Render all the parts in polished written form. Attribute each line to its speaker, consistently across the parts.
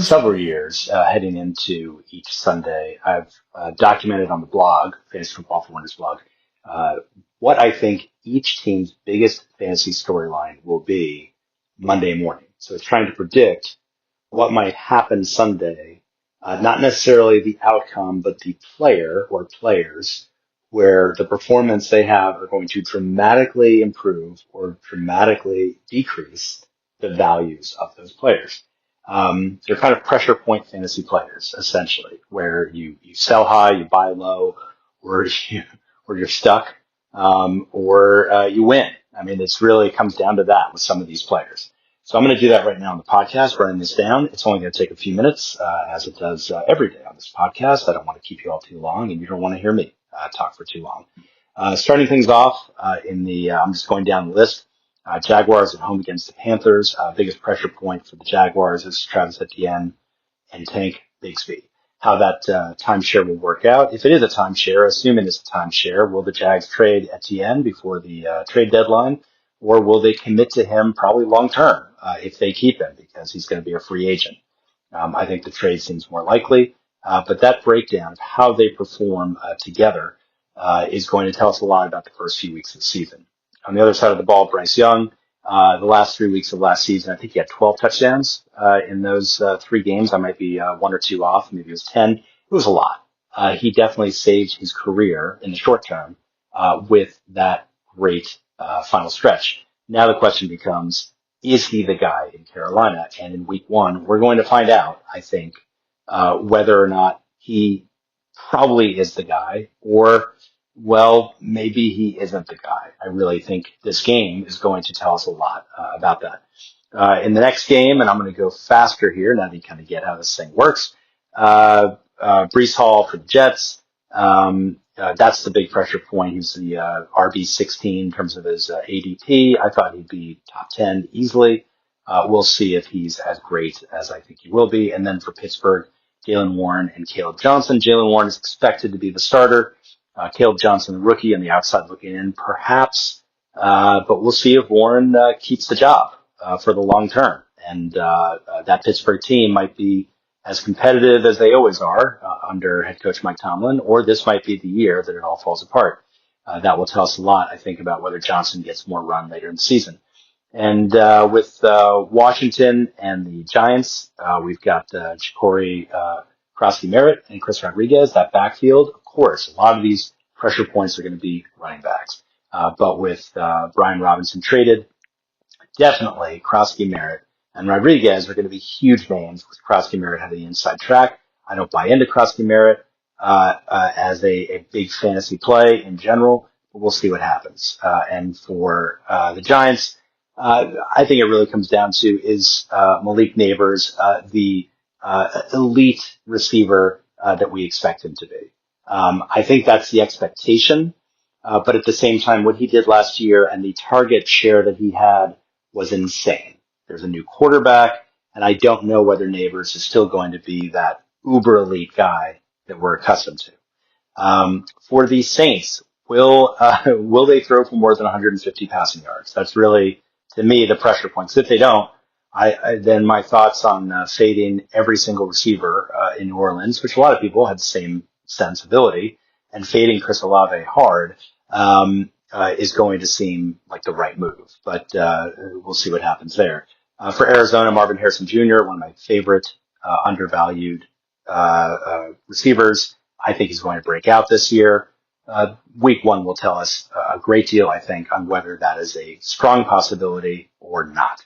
Speaker 1: several years heading into each Sunday, I've documented on the blog, Fantasy Football for Winners blog, uh, what I think each team's biggest fantasy storyline will be Monday morning. So it's trying to predict what might happen Sunday, not necessarily the outcome, but the player or players where the performance they have are going to dramatically improve or dramatically decrease the values of those players. They're kind of pressure point fantasy players, essentially, where you sell high, you buy low, or or you're stuck, or you win. I mean, it's really comes down to that with some of these players. So I'm going to do that right now on the podcast, writing this down. It's only going to take a few minutes, as it does every day on this podcast. I don't want to keep you all too long, and you don't want to hear me talk for too long. Starting things off I'm just going down the list. Jaguars at home against the Panthers. Biggest pressure point for the Jaguars is Travis Etienne and Tank Bigsby. How that timeshare will work out. If it is a timeshare, assuming it's a timeshare, will the Jags trade Etienne before the trade deadline, or will they commit to him probably long term if they keep him because he's going to be a free agent? I think the trade seems more likely, but that breakdown of how they perform together is going to tell us a lot about the first few weeks of the season. On the other side of the ball, Bryce Young, the last 3 weeks of last season, I think he had 12 touchdowns in those 3 games. I might be one or two off. Maybe it was 10. It was a lot. He definitely saved his career in the short term with that great final stretch. Now the question becomes, is he the guy in Carolina? And in week 1, we're going to find out, I think, whether or not he probably is the guy, or, well, maybe he isn't the guy. I really think this game is going to tell us a lot about that. In the next game, and I'm going to go faster here now that you kind of get how this thing works, Brees Hall for the Jets. That's the big pressure point. He's the RB16 in terms of his ADP. I thought he'd be top 10 easily. We'll see if he's as great as I think he will be. And then for Pittsburgh, Jaylen Warren and Caleb Johnson. Jaylen Warren is expected to be the starter. Caleb Johnson, the rookie, on the outside looking in, perhaps. But we'll see if Warren keeps the job for the long term. And that Pittsburgh team might be as competitive as they always are under head coach Mike Tomlin, or this might be the year that it all falls apart. That will tell us a lot, I think, about whether Johnson gets more run later in the season. And with Washington and the Giants, we've got Ja'Cory Krosky-Merritt and Chris Rodriguez. That backfield, of course, a lot of these pressure points are going to be running backs. But with Brian Robinson traded, definitely Krosky-Merritt and Rodriguez are going to be huge names, with Krosky-Merritt having the inside track. I don't buy into Krosky-Merritt as a big fantasy play in general, but we'll see what happens. And for the Giants, I think it really comes down to is Malik Neighbors the elite receiver that we expect him to be. I think that's the expectation, but at the same time, what he did last year and the target share that he had was insane. There's a new quarterback, and I don't know whether Neighbors is still going to be that uber elite guy that we're accustomed to. For the Saints, will they throw for more than 150 passing yards? That's really, to me, the pressure points. If they don't, then my thoughts on fading every single receiver in New Orleans, which a lot of people had the same sensibility, and fading Chris Olave hard is going to seem like the right move. But we'll see what happens there. For Arizona, Marvin Harrison Jr., one of my favorite undervalued receivers. I think he's going to break out this year. Week 1 will tell us a great deal, I think, on whether that is a strong possibility or not.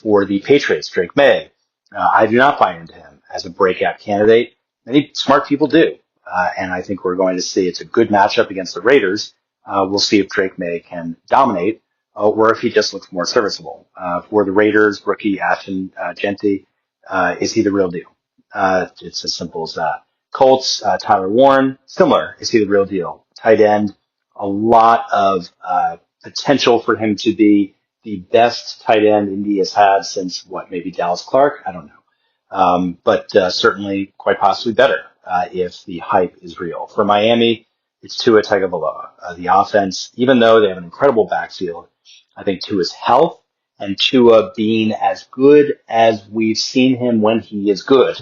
Speaker 1: For the Patriots, Drake May, I do not buy into him as a breakout candidate. Many smart people do. And I think we're going to see it's a good matchup against the Raiders. We'll see if Drake May can dominate or if he just looks more serviceable. For the Raiders, rookie Ashton Genty, is he the real deal? It's as simple as that. Colts, Tyler Warren, similar. Is he the real deal? Tight end, a lot of potential for him to be the best tight end Indy has had since, maybe Dallas Clark? I don't know. But certainly quite possibly better if the hype is real. For Miami, it's Tua Tagovailoa. The offense, even though they have an incredible backfield, I think Tua's health and Tua being as good as we've seen him when he is good,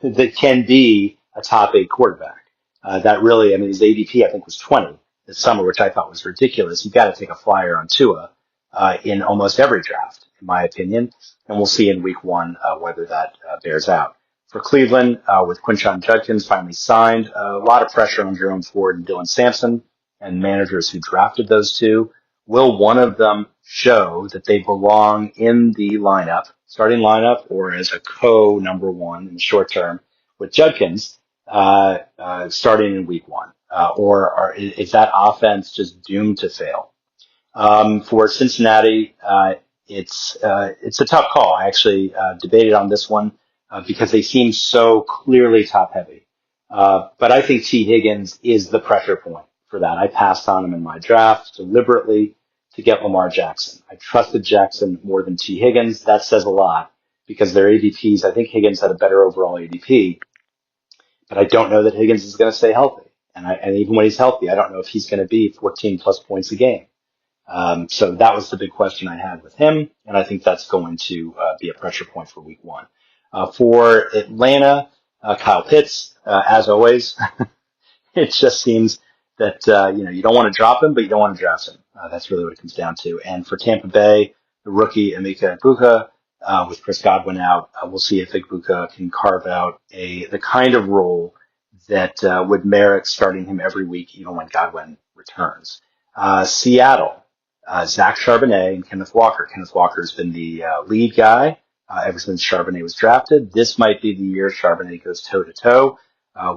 Speaker 1: that can be a top 8 quarterback. That really, I mean, his ADP I think was 20 this summer, which I thought was ridiculous. You got to take a flyer on Tua in almost every draft, in my opinion, and we'll see in week 1 whether that bears out. For Cleveland, with Quinshon Judkins finally signed, a lot of pressure on Jerome Ford and Dylan Sampson and managers who drafted those two. Will one of them show that they belong in the lineup, starting lineup, or as a co-number 1 in the short term with Judkins starting in week 1? Is that offense just doomed to fail? For Cincinnati, it's a tough call. I actually debated on this one because they seem so clearly top heavy. But I think T. Higgins is the pressure point for that. I passed on him in my draft deliberately to get Lamar Jackson. I trusted Jackson more than T. Higgins. That says a lot because their ADPs, I think Higgins had a better overall ADP, but I don't know that Higgins is going to stay healthy. And even when he's healthy, I don't know if he's going to be 14 plus points a game. So that was the big question I had with him, and I think that's going to be a pressure point for week 1. For Atlanta, Kyle Pitts, as always, it just seems that you don't want to drop him, but you don't want to draft him. That's really what it comes down to. And for Tampa Bay, the rookie Emeka Egbuka, with Chris Godwin out, we'll see if Egbuka can carve out the kind of role that would merit starting him every week, even when Godwin returns. Seattle. Zach Charbonnet and Kenneth Walker. Kenneth Walker's been the lead guy ever since Charbonnet was drafted. This might be the year Charbonnet goes toe-to-toe.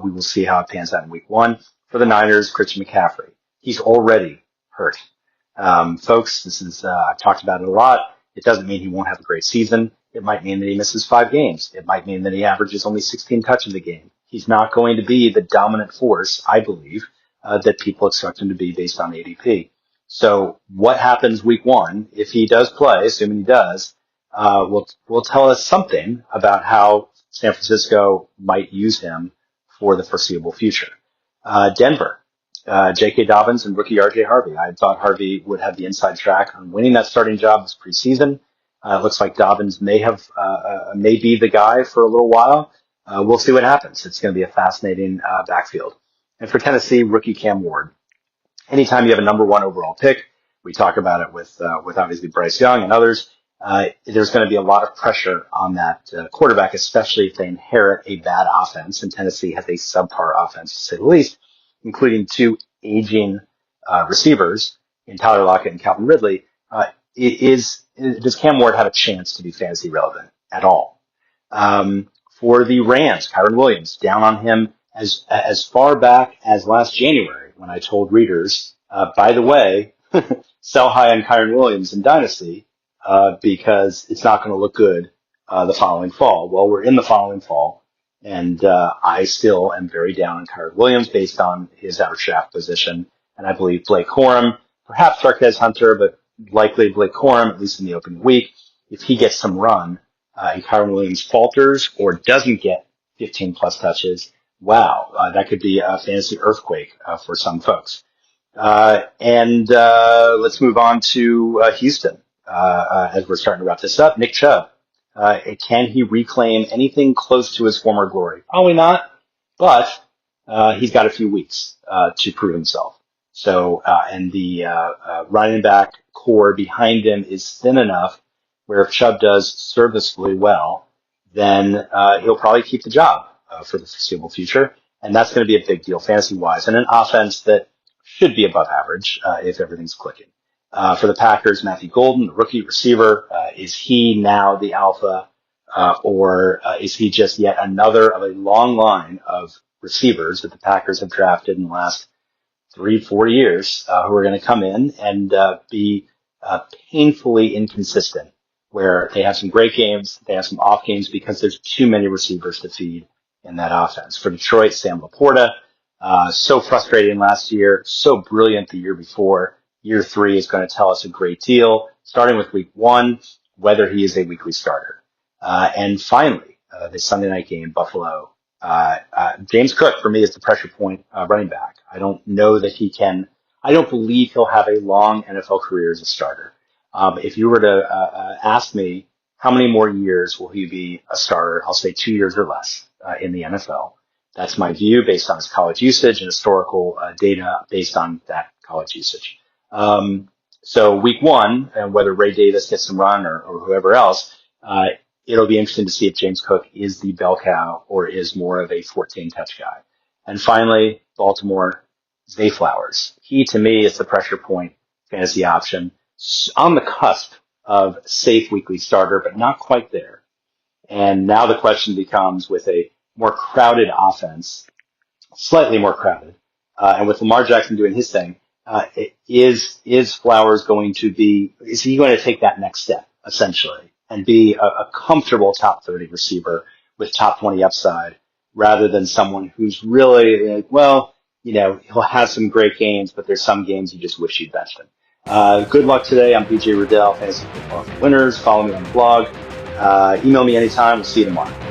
Speaker 1: We will see how it pans out in week 1. For the Niners, Christian McCaffrey. He's already hurt. Folks, this is I've talked about it a lot. It doesn't mean he won't have a great season. It might mean that he misses 5 games. It might mean that he averages only 16 touches a game. He's not going to be the dominant force, I believe, that people expect him to be based on ADP. So what happens week 1 if he does play, assuming he does, will tell us something about how San Francisco might use him for the foreseeable future. Denver, J.K. Dobbins and rookie R.J. Harvey. I thought Harvey would have the inside track on winning that starting job this preseason. It looks like Dobbins may be the guy for a little while. We'll see what happens. It's going to be a fascinating backfield. And for Tennessee, rookie Cam Ward. Anytime you have a number 1 overall pick, we talk about it with obviously Bryce Young and others, there's going to be a lot of pressure on that quarterback, especially if they inherit a bad offense. And Tennessee has a subpar offense, to say the least, including 2 aging receivers in Tyler Lockett and Calvin Ridley. Does Cam Ward have a chance to be fantasy relevant at all? For the Rams, Kyren Williams, down on him as far back as last January, when I told readers, by the way, sell high on Kyren Williams in Dynasty because it's not going to look good the following fall. Well, we're in the following fall, and I still am very down on Kyren Williams based on his average draft position, and I believe Blake Corum, perhaps Marquez Hunter, but likely Blake Corum, at least in the opening week, if he gets some run and Kyren Williams falters or doesn't get 15-plus touches, wow, that could be a fantasy earthquake for some folks. Let's move on to Houston as we're starting to wrap this up. Nick Chubb, can he reclaim anything close to his former glory? Probably not, but he's got a few weeks to prove himself. So, and the running back core behind him is thin enough where if Chubb does serviceably well, then he'll probably keep the job for the foreseeable future, and that's going to be a big deal fantasy-wise, and an offense that should be above average if everything's clicking. For the Packers, Matthew Golden, the rookie receiver, is he now the alpha, or is he just yet another of a long line of receivers that the Packers have drafted in the last 3-4 years who are going to come in and be painfully inconsistent, where they have some great games, they have some off games because there's too many receivers to feed in that offense. For Detroit, Sam Laporta, so frustrating last year, so brilliant the year before. Year 3 is going to tell us a great deal, starting with week 1, whether he is a weekly starter. And finally, the Sunday night game, Buffalo. James Cook, for me, is the pressure point running back. I don't believe he'll have a long NFL career as a starter. If you were to ask me how many more years will he be a starter, I'll say 2 years or less in the NFL. That's my view based on his college usage and historical data based on that college usage. So week one, and whether Ray Davis gets some run or whoever else, it'll be interesting to see if James Cook is the bell cow or is more of a 14 touch guy. And finally, Baltimore, Zay Flowers. He, to me, is the pressure point fantasy option on the cusp of safe weekly starter, but not quite there. And now the question becomes, with a more crowded offense, slightly more crowded, and with Lamar Jackson doing his thing, is Flowers going to be, is he going to take that next step, essentially, and be a comfortable top 30 receiver with top 20 upside, rather than someone who's really like, well, he'll have some great games, but there's some games you just wish you'd benched him. Good luck today. I'm BJ Riddell, Fantasy Football for Winners. Follow me on the blog. Email me anytime. We'll see you tomorrow.